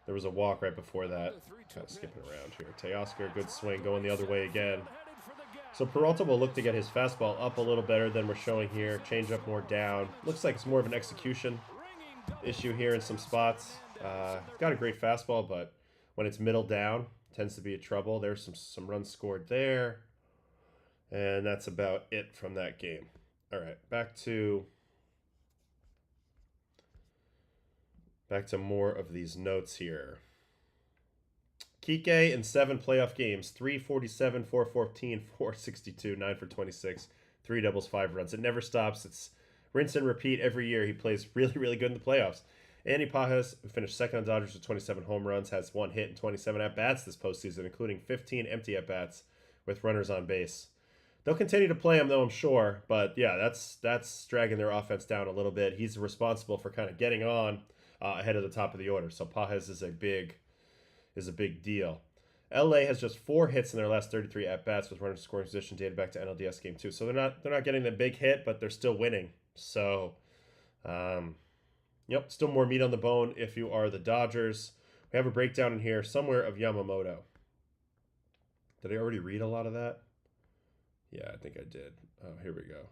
There was a walk right before that. Kind of skipping around here. Teoscar, good swing, going the other way again. So Peralta will look to get his fastball up a little better than we're showing here. Change up more down. Looks like it's more of an execution issue here in some spots. Got a great fastball, but when it's middle down, tends to be a trouble. There's some runs scored there. And that's about it from that game. All right, back to more of these notes here. Kike in 7 playoff games, 347, 414, 462, 9 for 26, 3 doubles, 5 runs. It never stops. It's rinse and repeat every year. He plays really, really good in the playoffs. Andy Pajas, who finished second on Dodgers with 27 home runs, has 1 hit and 27 at-bats this postseason, including 15 empty at-bats with runners on base. They'll continue to play him, though, I'm sure. But, yeah, that's dragging their offense down a little bit. He's responsible for kind of getting on ahead of the top of the order. So Pajas is a big deal. LA has just 4 hits in their last 33 at-bats with runners in scoring position dated back to NLDS Game 2. So they're not getting the big hit, but they're still winning. So, yep, still more meat on the bone if you are the Dodgers. We have a breakdown in here somewhere of Yamamoto. Did I already read a lot of that? Yeah, I think I did. Oh, here we go.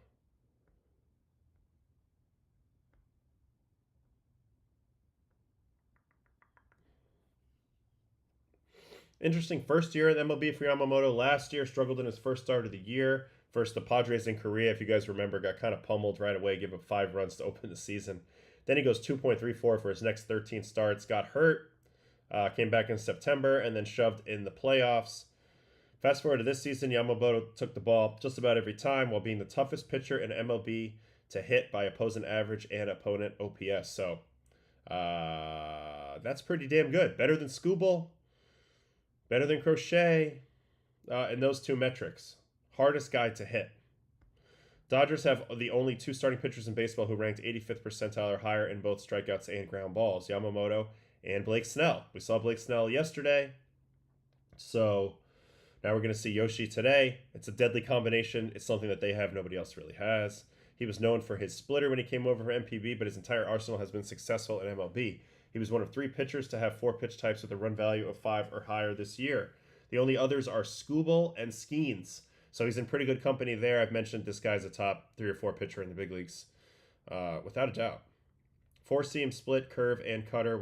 Interesting first year at MLB for Yamamoto. Last year, struggled in his first start of the year. First, the Padres in Korea, if you guys remember, got kind of pummeled right away, gave up 5 runs to open the season. Then he goes 2.34 for his next 13 starts. Got hurt, came back in September, and then shoved in the playoffs. Fast forward to this season, Yamamoto took the ball just about every time while being the toughest pitcher in MLB to hit by opposing average and opponent OPS. So that's pretty damn good. Better than Skubal, better than Crochet in those 2 metrics. Hardest guy to hit. Dodgers have the only 2 starting pitchers in baseball who ranked 85th percentile or higher in both strikeouts and ground balls, Yamamoto and Blake Snell. We saw Blake Snell yesterday. So now we're going to see Yoshi today. It's a deadly combination. It's something that they have, nobody else really has. He was known for his splitter when he came over from MPB, but his entire arsenal has been successful in MLB. He was one of 3 pitchers to have 4 pitch types with a run value of 5 or higher this year. The only others are Skubal and Skeens. So he's in pretty good company there. I've mentioned this guy's a top 3 or 4 pitcher in the big leagues, without a doubt. 4-seam, split, curve, and cutter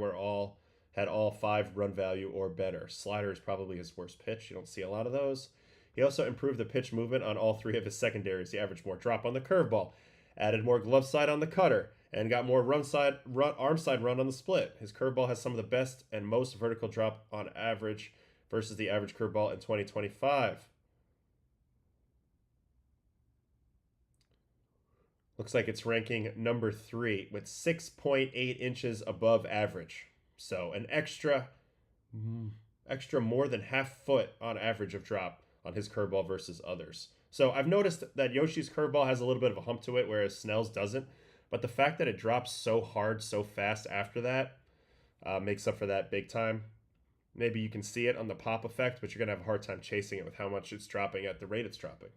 had all 5 run value or better. Slider is probably his worst pitch. You don't see a lot of those. He also improved the pitch movement on all 3 of his secondaries. He averaged more drop on the curveball, added more glove side on the cutter, and got more arm side run on the split. His curveball has some of the best and most vertical drop on average versus the average curveball in 2025. Looks like it's ranking number 3 with 6.8 inches above average. So an extra more than half foot on average of drop on his curveball versus others. So I've noticed that Yoshi's curveball has a little bit of a hump to it, whereas Snell's doesn't. But the fact that it drops so hard, so fast after that makes up for that big time. Maybe you can see it on the pop effect, but you're going to have a hard time chasing it with how much it's dropping at the rate it's dropping.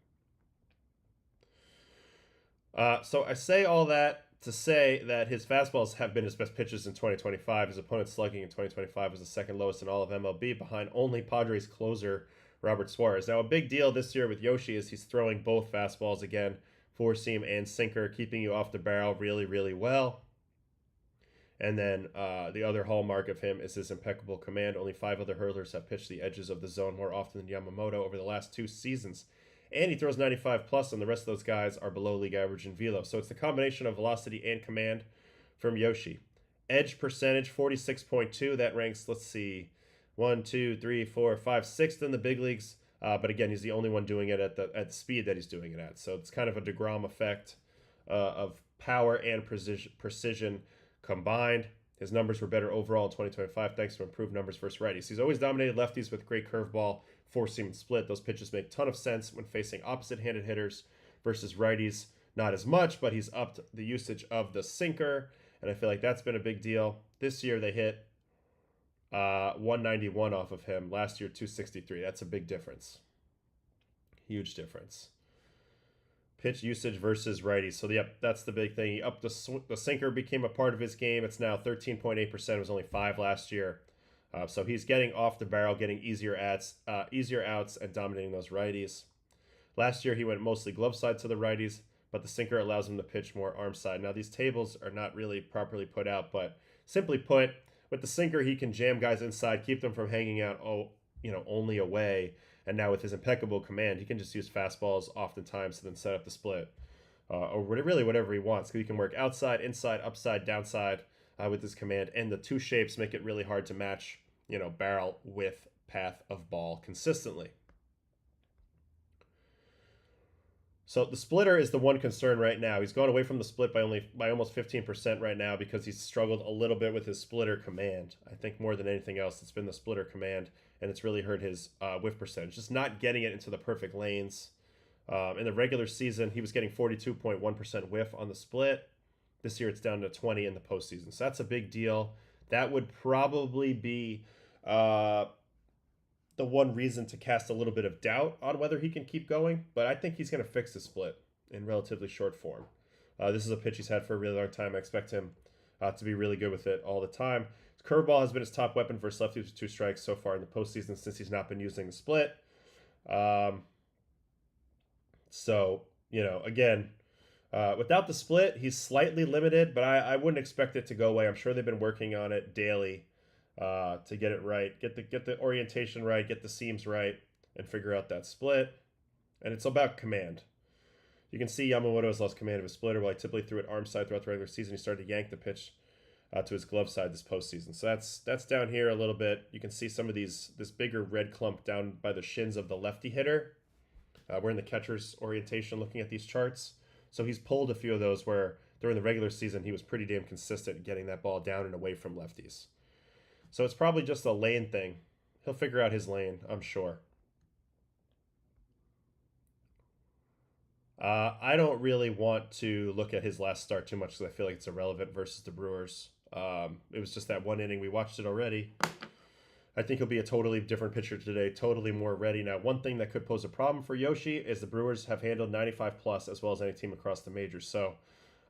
So I say all that to say that his fastballs have been his best pitches in 2025. His opponent's slugging in 2025 was the second lowest in all of MLB, behind only Padres closer Robert Suarez. Now, a big deal this year with Yoshi is he's throwing both fastballs again, 4-seam and sinker, keeping you off the barrel really, really well. And then the other hallmark of him is his impeccable command. Only 5 other hurlers have pitched the edges of the zone more often than Yamamoto over the last 2 seasons. And he throws 95 plus, and the rest of those guys are below league average in velo. So it's the combination of velocity and command from Yoshi. Edge percentage, 46.2. That ranks, let's see, 1, 2, 3, 4, 5, 6th in the big leagues. But again, he's the only one doing it at the speed that he's doing it at. So it's kind of a DeGrom effect of power and precision combined. His numbers were better overall in 2025 thanks to improved numbers versus righties. He's always dominated lefties with great curveball, four-seam and split. Those pitches make a ton of sense when facing opposite-handed hitters versus righties. Not as much, but he's upped the usage of the sinker, and I feel like that's been a big deal. This year they hit 191 off of him. Last year, 263. That's a big difference. Huge difference. Pitch usage versus righties. So, yep, that's the big thing. He upped the sinker, became a part of his game. It's now 13.8%. It was only 5 last year. So he's getting off the barrel, getting easier outs, and dominating those righties. Last year, he went mostly glove side to the righties, but the sinker allows him to pitch more arm side. Now, these tables are not really properly put out, but simply put, with the sinker, he can jam guys inside, keep them from hanging out, only away. And now with his impeccable command, he can just use fastballs oftentimes to then set up the split. Or really whatever he wants. He can work outside, inside, upside, downside with his command. And the two shapes make it really hard to match, barrel with path of ball consistently. So the splitter is the one concern right now. He's gone away from the split by almost 15% right now because he's struggled a little bit with his splitter command. I think more than anything else, it's been the splitter command, and it's really hurt his whiff percentage. Just not getting it into the perfect lanes. In the regular season, he was getting 42.1% whiff on the split. This year, it's down to 20 in the postseason. So that's a big deal. That would probably be the one reason to cast a little bit of doubt on whether he can keep going, but I think he's going to fix the split in relatively short form. This is a pitch he's had for a really long time. I expect him to be really good with it all the time. His curveball has been his top weapon versus lefties with 2 strikes so far in the postseason since he's not been using the split. Again, without the split, he's slightly limited, but I wouldn't expect it to go away. I'm sure they've been working on it daily to get it right, get the orientation right, get the seams right, and figure out that split. And it's about command. You can see Yamamoto has lost command of his splitter while he typically threw it arm side throughout the regular season. He started to yank the pitch to his glove side this postseason. So that's down here a little bit. You can see some of this bigger red clump down by the shins of the lefty hitter. We're in the catcher's orientation looking at these charts. So he's pulled a few of those where during the regular season he was pretty damn consistent in getting that ball down and away from lefties. So it's probably just a lane thing. He'll figure out his lane, I'm sure. I don't really want to look at his last start too much because I feel like it's irrelevant versus the Brewers. It was just that one inning. We watched it already. I think he'll be a totally different pitcher today, totally more ready. Now, one thing that could pose a problem for Yoshi is the Brewers have handled 95 plus as well as any team across the majors. So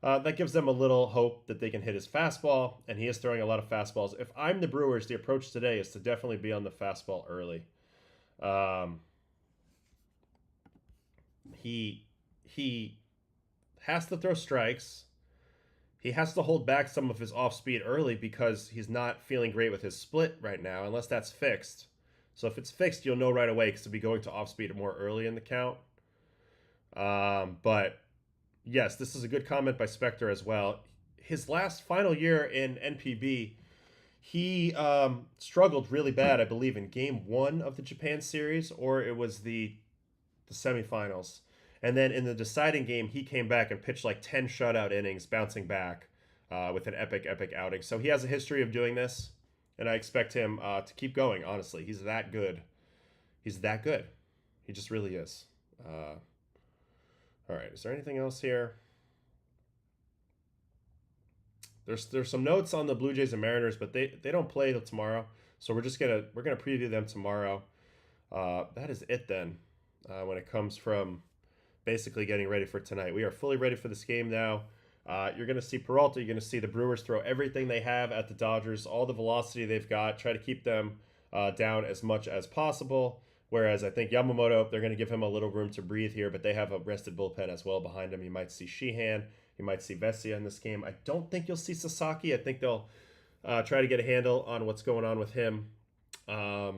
that gives them a little hope that they can hit his fastball, and he is throwing a lot of fastballs. If I'm the Brewers, the approach today is to definitely be on the fastball early. He has to throw strikes. He has to hold back some of his off-speed early because he's not feeling great with his split right now, unless that's fixed. So if it's fixed, you'll know right away because he'll be going to off-speed more early in the count. But yes, this is a good comment by Spectre as well. His final year in NPB, he struggled really bad, I believe, in Game 1 of the Japan series, or it was the semifinals. And then in the deciding game, he came back and pitched like 10 shutout innings, bouncing back with an epic outing. So he has a history of doing this, and I expect him to keep going, honestly. He's that good. He's that good. He just really is. All right, is there anything else here? There's some notes on the Blue Jays and Mariners, but they don't play till tomorrow. So we're gonna preview them tomorrow. That is it then. When it comes from basically getting ready for tonight. We are fully ready for this game now. You're going to see Peralta. You're going to see the Brewers throw everything they have at the Dodgers, all the velocity they've got, try to keep them down as much as possible. Whereas I think Yamamoto, they're going to give him a little room to breathe here, but they have a rested bullpen as well behind him. You might see Sheehan. You might see Vesia in this game. I don't think you'll see Sasaki. I think they'll try to get a handle on what's going on with him. Try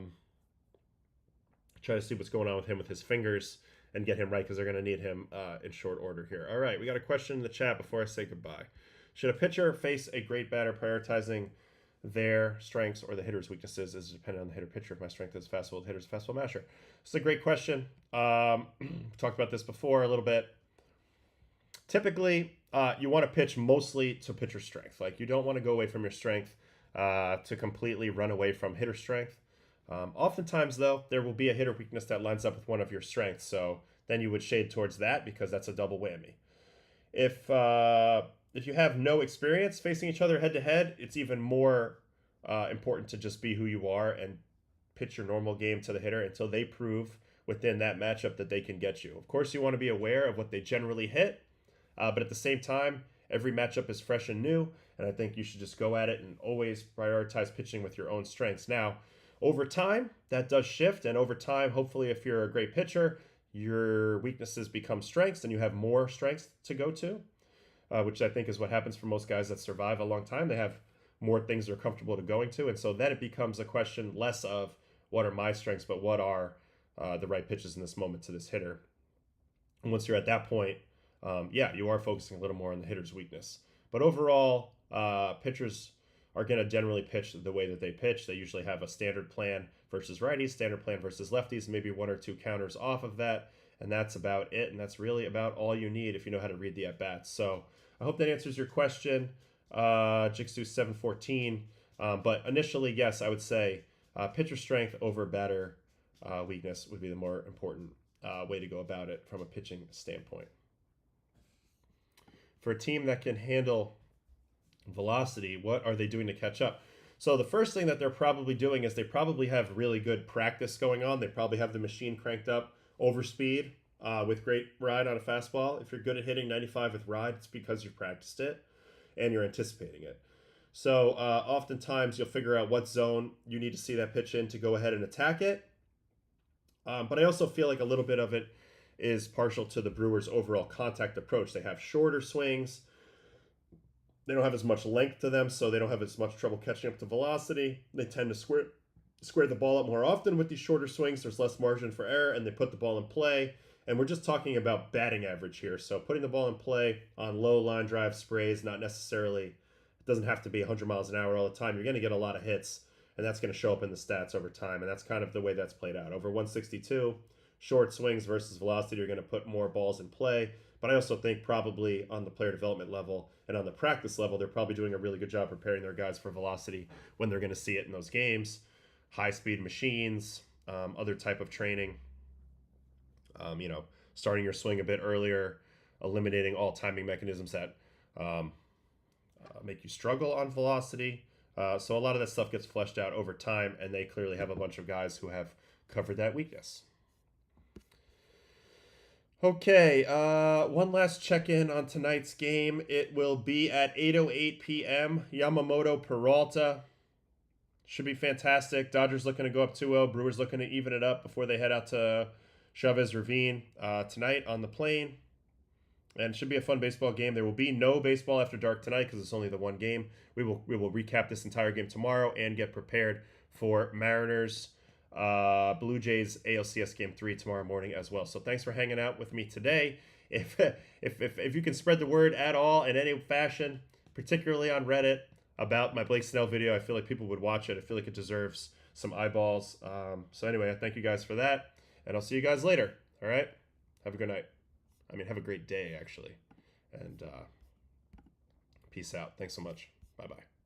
to see what's going on with him with his fingers and get him right because they're going to need him in short order here. All right, we got a question in the chat before I say goodbye. Should a pitcher face a great batter prioritizing their strengths or the hitter's weaknesses is dependent on the hitter-pitcher? If my strength is fastball, the hitter's fastball masher. It's a great question. Talked about this before a little bit. typically, you want to pitch mostly to pitcher strength. Like, you don't want to go away from your strength to completely run away from hitter strength. Oftentimes, though, there will be a hitter weakness that lines up with one of your strengths. So then you would shade towards that because that's a double whammy. If you have no experience facing each other head to head, it's even more important to just be who you are and pitch your normal game to the hitter until they prove within that matchup that they can get you. Of course, you want to be aware of what they generally hit, but at the same time, every matchup is fresh and new, and I think you should just go at it and always prioritize pitching with your own strengths. Now, over time, that does shift, and over time, hopefully, if you're a great pitcher, your weaknesses become strengths and you have more strengths to go to, which I think is what happens for most guys that survive a long time. They have more things they're comfortable to going to, and so then it becomes a question less of what are my strengths, but what are the right pitches in this moment to this hitter. And once you're at that point, you are focusing a little more on the hitter's weakness. But overall, pitchers are going to generally pitch the way that they pitch. They usually have a standard plan versus righties, standard plan versus lefties, maybe one or two counters off of that, and that's about it. And that's really about all you need if you know how to read the at-bats. So I hope that answers your question, Jigsaw 714. But initially, yes, I would say pitcher strength over batter weakness would be the more important way to go about it from a pitching standpoint. For a team that can handle velocity, what are they doing to catch up? So the first thing that they're probably doing is they probably have really good practice going on. They probably have the machine cranked up over speed with great ride on a fastball. If you're good at hitting 95 with ride, it's because you've practiced it and you're anticipating it. So oftentimes you'll figure out what zone you need to see that pitch in to go ahead and attack it. But I also feel like a little bit of it is partial to the Brewers' overall contact approach. They have shorter swings. They don't have as much length to them, so they don't have as much trouble catching up to velocity. They tend to square the ball up more often with these shorter swings. There's less margin for error, and they put the ball in play. And we're just talking about batting average here. So putting the ball in play on low line drive sprays, not necessarily, it doesn't have to be 100 miles an hour all the time. You're going to get a lot of hits, and that's going to show up in the stats over time. And that's kind of the way that's played out. Over 162, short swings versus velocity, you're going to put more balls in play. But I also think probably on the player development level and on the practice level, they're probably doing a really good job preparing their guys for velocity when they're going to see it in those games. High-speed machines, other type of training, starting your swing a bit earlier, eliminating all timing mechanisms that make you struggle on velocity. So a lot of that stuff gets fleshed out over time, and they clearly have a bunch of guys who have covered that weakness. Okay, one last check-in on tonight's game. It will be at 8:08 p.m. Yamamoto, Peralta. Should be fantastic. Dodgers looking to go up 2-0. Brewers looking to even it up before they head out to Chavez Ravine tonight on the plane. And it should be a fun baseball game. There will be no baseball after dark tonight because it's only the one game. We will recap this entire game tomorrow and get prepared for Mariners Blue Jays ALCS Game 3 tomorrow morning as well. So thanks for hanging out with me today. If you can spread the word at all in any fashion, particularly on Reddit, about my Blake Snell video, I feel like people would watch it. I feel like it deserves some eyeballs. So anyway, I thank you guys for that, and I'll see you guys later. All right? Have a good night. Have a great day, actually. And peace out. Thanks so much. Bye-bye.